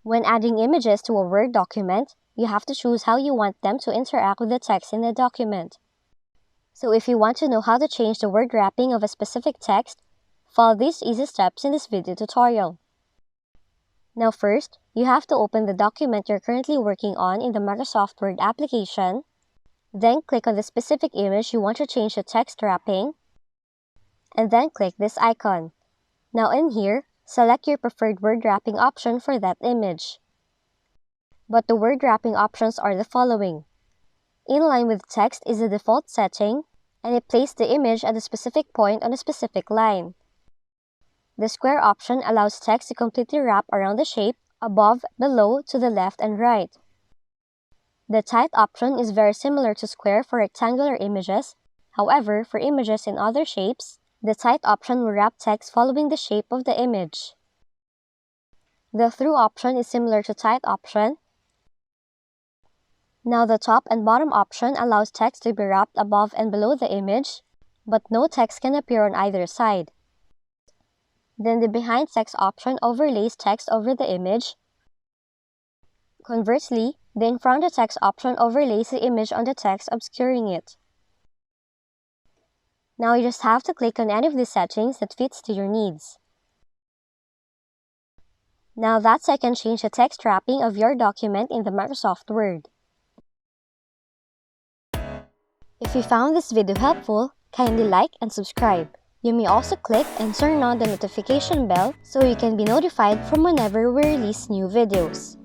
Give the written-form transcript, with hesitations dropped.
When adding images to a Word document, you have to choose how you want them to interact with the text in the document. So if you want to know how to change the word wrapping of a specific text, follow these easy steps in this video tutorial. Now first, you have to open the document you're currently working on in the Microsoft Word application. Then click on the specific image you want to change the text wrapping, and then click this icon. Now in here, select your preferred word wrapping option for that image. But the word wrapping options are the following. Inline with text is the default setting, and it places the image at a specific point on a specific line. The square option allows text to completely wrap around the shape, above, below, to the left and right. The tight option is very similar to square for rectangular images. However, for images in other shapes, the tight option will wrap text following the shape of the image. The through option is similar to tight option. Now the top and bottom option allows text to be wrapped above and below the image, but no text can appear on either side. Then the behind text option overlays text over the image. Conversely, the in front of text option overlays the image on the text, obscuring it. Now you just have to click on any of these settings that fits to your needs. Now that's how you can change the text wrapping of your document in the Microsoft Word. If you found this video helpful, kindly like and subscribe. You may also click and turn on the notification bell so you can be notified from whenever we release new videos.